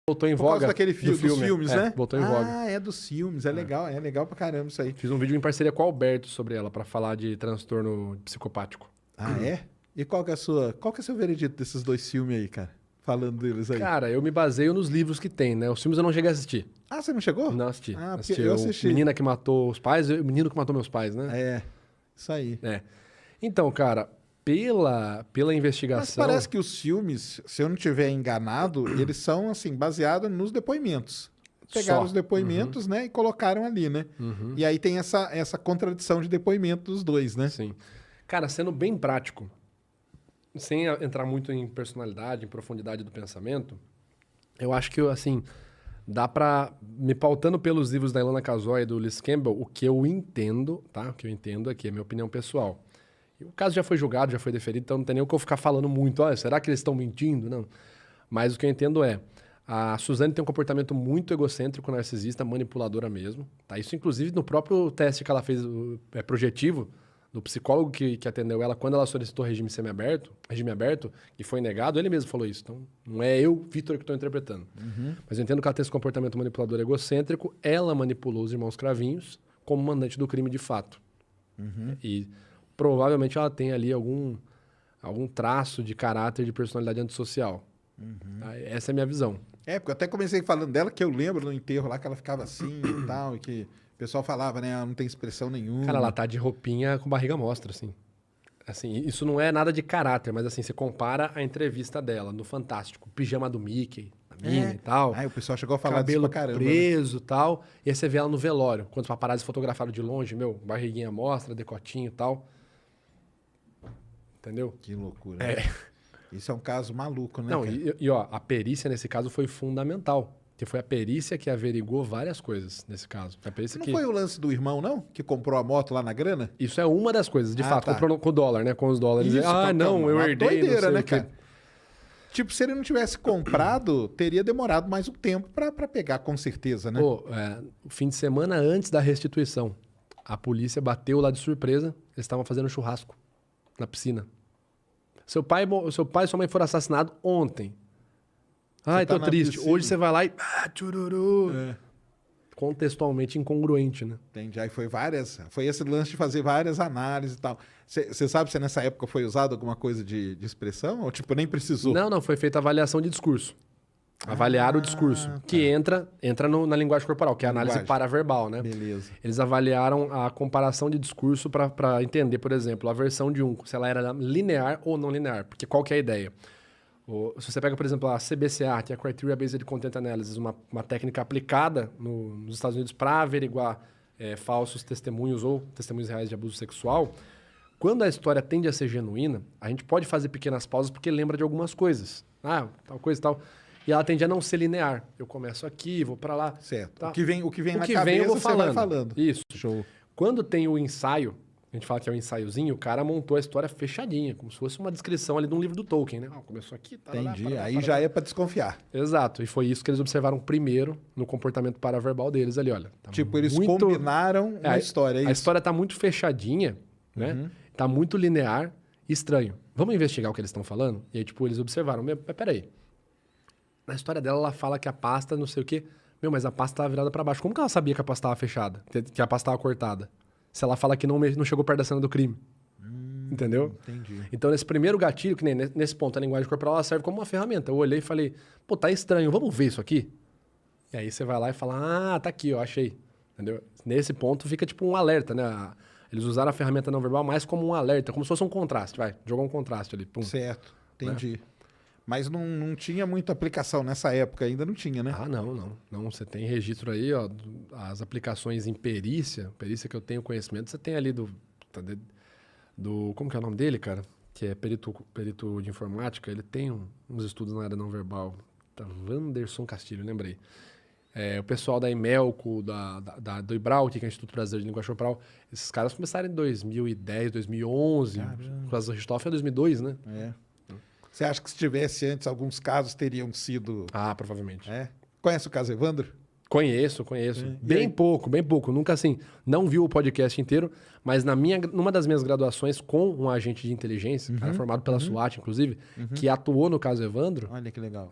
voltou em Por causa voga daquele do dos filmes, né? Voltou em voga. Ah, é dos filmes. É legal pra caramba isso aí. Fiz um vídeo em parceria com o Alberto sobre ela, pra falar de transtorno psicopático. Ah, é? E qual que é o seu veredito desses dois filmes aí, cara? Falando deles aí. Cara, eu me baseio nos livros que tem, né? Os filmes eu não cheguei a assistir. Ah, você não chegou? Não assisti. Ah, porque Assisti eu o assisti. Menina que Matou os Pais e o Menino que Matou Meus Pais, né? É, isso aí. É. Então, cara, pela investigação... Mas parece que os filmes, se eu não estiver enganado, eles são, assim, baseados nos depoimentos. Pegaram Só. os depoimentos, né, e colocaram ali, né? Uhum. E aí tem essa contradição de depoimento dos dois, né? Sim. Cara, sendo bem prático, sem entrar muito em personalidade, em profundidade do pensamento, eu acho que, assim, dá pra... Me pautando pelos livros da Ilana Casoy e do Liz Campbell, o que eu entendo, tá? O que eu entendo aqui é a minha opinião pessoal. E o caso já foi julgado, já foi deferido, então não tem nem o que eu ficar falando muito. Olha, será que eles estão mentindo? Não. Mas o que eu entendo é, a Suzane tem um comportamento muito egocêntrico, narcisista, manipuladora mesmo. Tá? Isso, inclusive, no próprio teste que ela fez, projetivo, do psicólogo que atendeu ela, quando ela solicitou regime aberto, que foi negado, ele mesmo falou isso. Então, não é eu, Vitor, que estou interpretando. Uhum. Mas eu entendo que ela tem esse comportamento manipulador egocêntrico. Ela manipulou os irmãos Cravinhos como mandante do crime de fato. Uhum. E provavelmente ela tem ali algum traço de caráter, de personalidade antissocial. Uhum. Essa é a minha visão. É, porque eu até comecei falando dela, que eu lembro no enterro lá que ela ficava assim e tal, e que o pessoal falava, né, ela não tem expressão nenhuma. Cara, ela tá de roupinha com barriga à mostra, assim. Assim, isso não é nada de caráter, mas assim, você compara a entrevista dela no Fantástico, pijama do Mickey, a mina e tal. Aí o pessoal chegou a falar Cabelo disso pra caramba. preso e tal. E aí você vê ela no velório. Quando os paparazzi fotografaram de longe, barriguinha à mostra, decotinho e tal. Entendeu? Que loucura. É. Né? Isso é um caso maluco, né? Não, cara? ó, a perícia nesse caso foi fundamental. Que foi a perícia que averigou várias coisas nesse caso. Foi a perícia Não que... foi o lance do irmão, não? Que comprou a moto lá na grana? Isso é uma das coisas, de fato. Tá. Comprou com o dólar, né? Com os dólares. Isso, Não, eu uma herdei, doideira, não sei né, o quê. cara? Tipo, se ele não tivesse comprado, teria demorado mais um tempo pra pegar, com certeza, né? Pô, o fim de semana antes da restituição, a polícia bateu lá de surpresa. Eles estavam fazendo churrasco na piscina. Seu pai e sua mãe foram assassinados ontem. Ai, tá tô na triste. piscina. Hoje você vai lá e... tchururu. É. Contextualmente incongruente, né? Entendi. Aí foi esse lance de fazer várias análises e tal. Você sabe se nessa época foi usado alguma coisa de expressão? Ou tipo, nem precisou? Não, foi feita a avaliação de discurso. Avaliaram o discurso, tá. que entra na linguagem corporal, que é a análise Linguagem. paraverbal, né? Beleza. Eles avaliaram a comparação de discurso para entender, por exemplo, a versão de se ela era linear ou não linear. Porque qual que é a ideia? Se você pega, por exemplo, a CBCA, que é a Criteria Based Content Analysis, uma técnica aplicada nos Estados Unidos para averiguar falsos testemunhos ou testemunhos reais de abuso sexual, quando a história tende a ser genuína, a gente pode fazer pequenas pausas porque lembra de algumas coisas. Tal coisa e tal. E ela tende a não ser linear. Eu começo aqui, vou para lá. Certo. Tá. O que vem na eu cabeça, vou você vai falando. Isso. Show. Quando tem o ensaio, a gente fala que é o ensaiozinho, o cara montou a história fechadinha, como se fosse uma descrição ali de um livro do Tolkien, né? Começou aqui, Entendi. Aí já é pra desconfiar. Exato. E foi isso que eles observaram primeiro no comportamento paraverbal deles ali, olha. Tá Tipo, eles muito... combinaram a história, é A isso? história tá muito fechadinha, né? Uhum. Tá muito linear e estranho. Vamos investigar o que eles estão falando? E aí, tipo, eles observaram, mas peraí. Na história dela, ela fala que a pasta, não sei o quê... mas a pasta tava virada pra baixo. Como que ela sabia que a pasta tava fechada? Que a pasta tava cortada? Se ela fala que não chegou perto da cena do crime. Entendeu? Entendi. Então, nesse primeiro gatilho, que nem nesse ponto, a linguagem corporal, ela serve como uma ferramenta. Eu olhei e falei, pô, tá estranho, vamos ver isso aqui? E aí você vai lá e fala, tá aqui, eu achei. Entendeu? Nesse ponto fica tipo um alerta, né? Eles usaram a ferramenta não verbal mais como um alerta, como se fosse um contraste, jogou um contraste ali. Pum. Certo, entendi. Mas não tinha muita aplicação nessa época, ainda não tinha, né? Não, você tem registro aí, ó, as aplicações em perícia que eu tenho conhecimento, você tem ali como que é o nome dele, cara? Que é perito de informática, ele tem uns estudos na área não verbal. Tá, Wanderson Castilho, lembrei. O pessoal da Imelco, do IBRAL, que é o Instituto Brasileiro de Linguagem Corporal, esses caras começaram em 2010, 2011. O caso do Richthofen é 2002, né? Você acha que se tivesse antes, alguns casos teriam sido... Provavelmente. Conhece o caso Evandro? Conheço. Bem pouco. Nunca assim, não vi o podcast inteiro, mas numa das minhas graduações com um agente de inteligência, cara formado pela SWAT, inclusive, que atuou no caso Evandro. Olha que legal.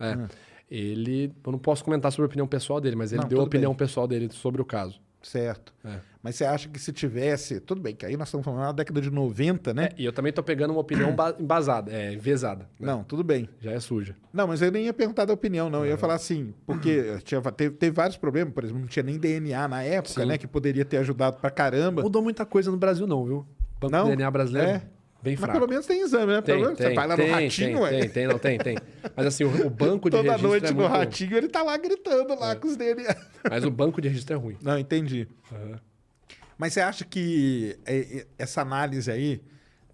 Eu não posso comentar sobre a opinião pessoal dele, mas ele deu a opinião pessoal dele sobre o caso. Certo. Mas você acha que se tivesse... Tudo bem, que aí nós estamos falando na década de 90, né? E eu também tô pegando uma opinião embasada, enviesada. Né? Não, tudo bem. Já é suja. Não, mas eu nem ia perguntar da opinião, não. Eu ia falar assim, porque teve vários problemas, por exemplo, não tinha nem DNA na época, né? Que poderia ter ajudado pra caramba. Mudou muita coisa no Brasil não, viu? Banco Não? de DNA brasileiro, bem fraco. Mas pelo menos tem exame, né? Pelo menos você vai lá no Ratinho, Tem. Mas assim, o banco de Toda registro noite é no muito... Ratinho ele tá lá gritando lá com os DNA. Mas o banco de registro é ruim. Não, entendi. Mas você acha que essa análise aí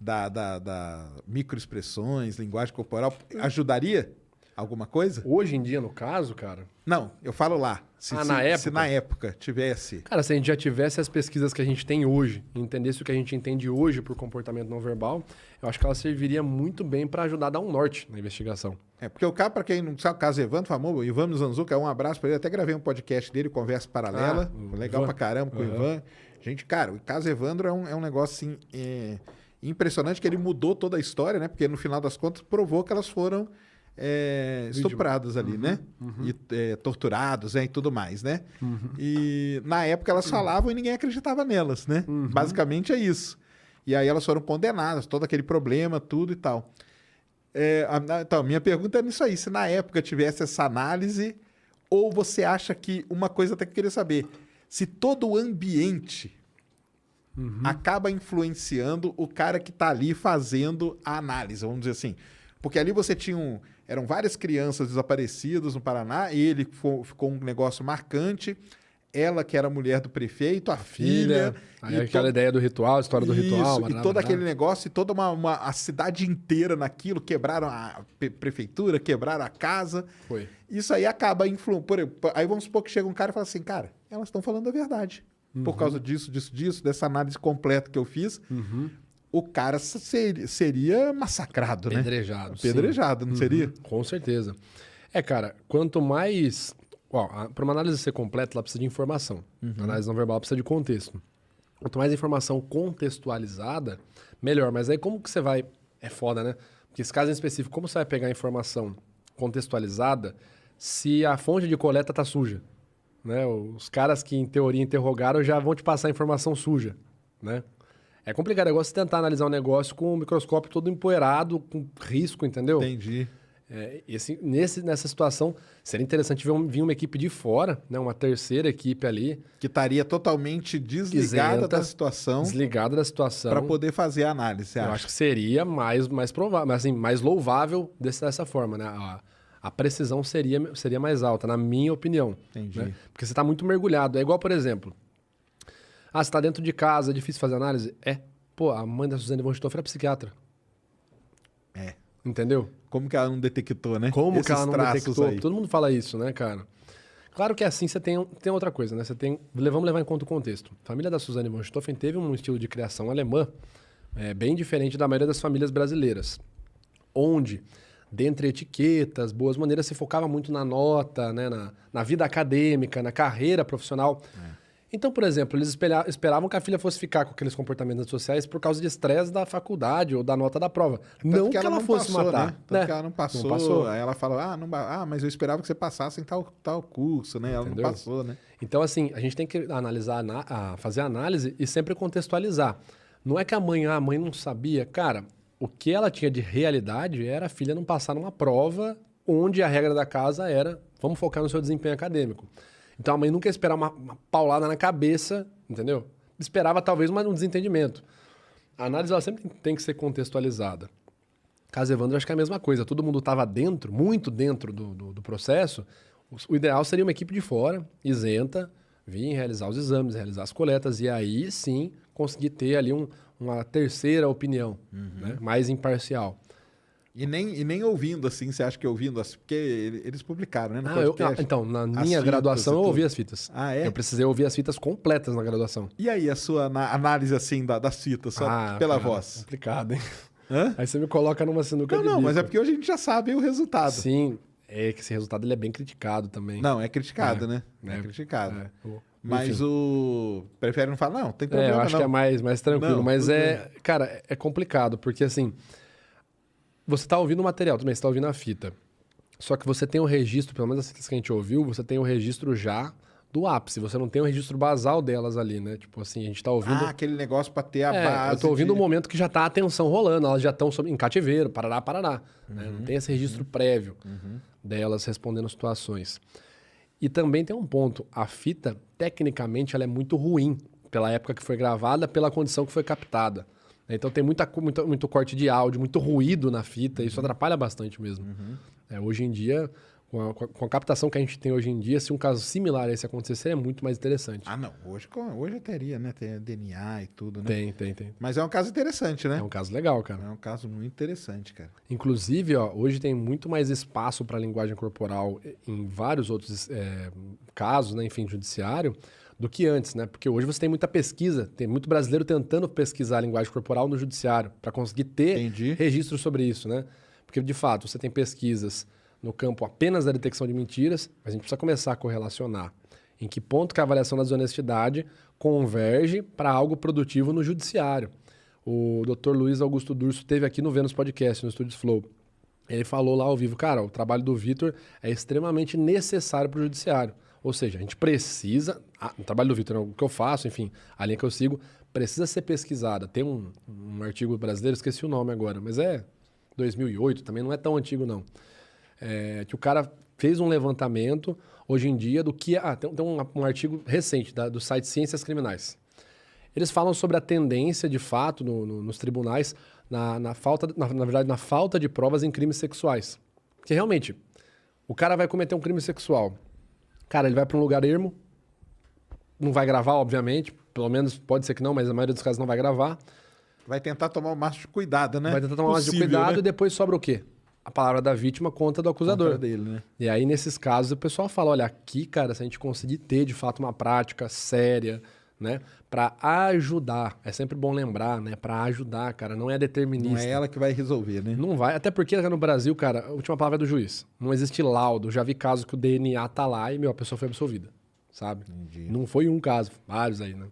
da microexpressões, linguagem corporal, ajudaria alguma coisa? Hoje em dia, no caso, cara... Não, eu falo lá. Se na época tivesse... Cara, se a gente já tivesse as pesquisas que a gente tem hoje, e entendesse o que a gente entende hoje por comportamento não verbal, eu acho que ela serviria muito bem para ajudar a dar um norte na investigação. Porque o cara, para quem não sabe, o caso Evandro, famoso, o Ivan Mizanzuca, um abraço para ele. Até gravei um podcast dele, Conversa Paralela. Legal Ivan. pra caramba com o Ivan. Gente, cara, o caso Evandro é um negócio assim, impressionante, que ele mudou toda a história, né? Porque no final das contas provou que elas foram estupradas ali, né? E torturados, e tudo mais, né? E na época elas falavam e ninguém acreditava nelas, né? Basicamente é isso. E aí elas foram condenadas, todo aquele problema, tudo e tal. Então, minha pergunta é nisso aí, se na época tivesse essa análise, ou você acha que uma coisa até que eu queria saber, se todo o ambiente acaba influenciando o cara que está ali fazendo a análise, vamos dizer assim. Porque ali você tinha eram várias crianças desaparecidas no Paraná, e ele ficou um negócio marcante. Ela, que era a mulher do prefeito, a filha. Aí aquela ideia do ritual, a história do ritual. E todo aquele negócio, e toda a cidade inteira naquilo, quebraram a prefeitura, quebraram a casa. Foi. Isso aí acaba influenciando. Aí vamos supor que chega um cara e fala assim, cara, elas estão falando a verdade. Por causa disso, dessa análise completa que eu fiz. O cara seria massacrado, né? Apedrejado, não seria? Com certeza. Cara, quanto mais... Para uma análise ser completa, ela precisa de informação. A análise não verbal precisa de contexto. Quanto mais informação contextualizada, melhor. Mas aí como que você vai... É foda, né? Porque esse caso em específico, como você vai pegar a informação contextualizada se a fonte de coleta tá suja? Né? Os caras que, em teoria, interrogaram já vão te passar a informação suja, né? É complicado, é igual você tentar analisar um negócio com o microscópio todo empoeirado, com risco, entendeu? Entendi. Nessa situação, seria interessante vir uma equipe de fora, né? Uma terceira equipe ali. Que estaria totalmente desligada da situação. Desligada da situação. Para poder fazer a análise, você acha? Eu acho que seria mais provável, assim, mais louvável dessa forma, né? A precisão seria mais alta, na minha opinião. Entendi. Né? Porque você está muito mergulhado. É igual, por exemplo... você está dentro de casa, é difícil fazer análise? Pô, a mãe da Suzane von Richthofen era psiquiatra. Entendeu? Como que ela não detectou, né? Como que ela não detectou? Aí. Todo mundo fala isso, né, cara? Claro que assim você tem outra coisa, né? Vamos levar em conta o contexto. A família da Suzane von Richthofen teve um estilo de criação alemã bem diferente da maioria das famílias brasileiras. Onde, dentre etiquetas, boas maneiras, se focava muito na nota, né? Na vida acadêmica, na carreira profissional. Então, por exemplo, eles esperavam que a filha fosse ficar com aqueles comportamentos sociais por causa de estresse da faculdade ou da nota da prova. Não que ela fosse passou, matar. Né? Tanto que ela não passou. Aí ela fala, mas eu esperava que você passasse em tal curso, né? Ela não passou, né? Então, assim, a gente tem que analisar, fazer análise e sempre contextualizar. Não é que a mãe não sabia. Cara, o que ela tinha de realidade era a filha não passar numa prova onde a regra da casa era vamos focar no seu desempenho acadêmico. Então a mãe nunca ia esperar uma paulada na cabeça, entendeu? Esperava talvez um desentendimento. A análise ela sempre tem que ser contextualizada. Caso Evandro, acho que é a mesma coisa. Todo mundo estava dentro, muito dentro do processo. O ideal seria uma equipe de fora, isenta, vir realizar os exames, realizar as coletas e aí sim conseguir ter ali uma terceira opinião, né? Mais imparcial. E nem ouvindo, assim, você acha que ouvindo, porque eles publicaram, né? No podcast, então, na minha graduação eu ouvi as fitas. Eu precisei ouvir as fitas completas na graduação. E aí, a sua análise, assim, das fitas, só pela voz? Complicado, hein? Hã? Aí você me coloca numa sinuca de Não, bico. mas é porque hoje a gente já sabe o resultado. Sim. É que esse resultado ele é bem criticado também. Não, é criticado, né? É criticado. Mas o... Prefere não falar, não, tem problema eu acho não. que é mais tranquilo. Não, mas tudo cara, é complicado, porque assim, você tá ouvindo o material também, você tá ouvindo a fita. Só que você tem o registro, pelo menos as fitas que a gente ouviu, você tem o registro já do ápice. Você não tem o registro basal delas ali, né? Tipo assim, a gente tá ouvindo... aquele negócio pra ter a base eu tô ouvindo o momento que já tá a tensão rolando, elas já estão em cativeiro, parará. Né? Não tem esse registro prévio delas respondendo situações. E também tem um ponto, a fita, tecnicamente, ela é muito ruim pela época que foi gravada, pela condição que foi captada. Então tem muito corte de áudio, muito ruído na fita, isso atrapalha bastante mesmo. Hoje em dia, com a captação que a gente tem hoje em dia, se um caso similar a esse acontecer, é muito mais interessante. Ah, não. Hoje teria, né? Tem DNA e tudo, né? Tem. Mas é um caso interessante, né? É um caso legal, cara. É um caso muito interessante, cara. Inclusive, hoje tem muito mais espaço para linguagem corporal em vários outros casos, né? Enfim, judiciário, do que antes, né? Porque hoje você tem muita pesquisa, tem muito brasileiro tentando pesquisar a linguagem corporal no judiciário, para conseguir ter registro sobre isso, né? Porque, de fato, você tem pesquisas no campo apenas da detecção de mentiras, mas a gente precisa começar a correlacionar em que ponto que a avaliação da desonestidade converge para algo produtivo no judiciário. O Dr. Luiz Augusto Durso esteve aqui no Vênus Podcast, no Studios Flow. Ele falou lá ao vivo, cara, o trabalho do Vitor é extremamente necessário para o judiciário. Ou seja, a gente precisa... o trabalho do Vitor, o que eu faço, enfim, a linha que eu sigo, precisa ser pesquisada. Tem um artigo brasileiro, esqueci o nome agora, mas é 2008, também não é tão antigo não. Que o cara fez um levantamento, hoje em dia, do que... tem um artigo recente do site Ciências Criminais. Eles falam sobre a tendência, de fato, nos tribunais, na falta de provas em crimes sexuais. Porque, realmente, o cara vai cometer um crime sexual. Cara, ele vai para um lugar ermo, não vai gravar, obviamente, pelo menos pode ser que não, mas a maioria dos casos não vai gravar. Vai tentar tomar o máximo de cuidado, né? Vai tentar tomar o máximo de cuidado, né? E depois sobra o quê? A palavra da vítima contra do acusador. Contra dele, né? E aí, nesses casos, o pessoal fala, olha, aqui, cara, se a gente conseguir ter, de fato, uma prática séria, né? Para ajudar. É sempre bom lembrar, né? Para ajudar, cara. Não é determinista. Não é ela que vai resolver, né? Não vai. Até porque no Brasil, cara, a última palavra é do juiz. Não existe laudo. Já vi casos que o DNA tá lá e, a pessoa foi absolvida. Sabe? Entendi. Não foi um caso. Vários aí, né?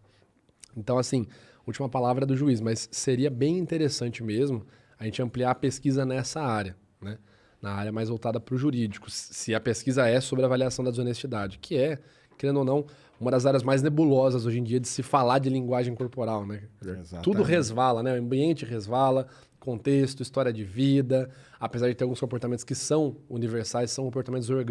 Então, assim, última palavra é do juiz. Mas seria bem interessante mesmo a gente ampliar a pesquisa nessa área, né? Na área mais voltada para o jurídico. Se a pesquisa é sobre a avaliação da desonestidade, que é, querendo ou não, uma das áreas mais nebulosas hoje em dia de se falar de linguagem corporal, né? Exatamente. Tudo resvala, né? O ambiente resvala, contexto, história de vida. Apesar de ter alguns comportamentos que são universais, são comportamentos orgânicos.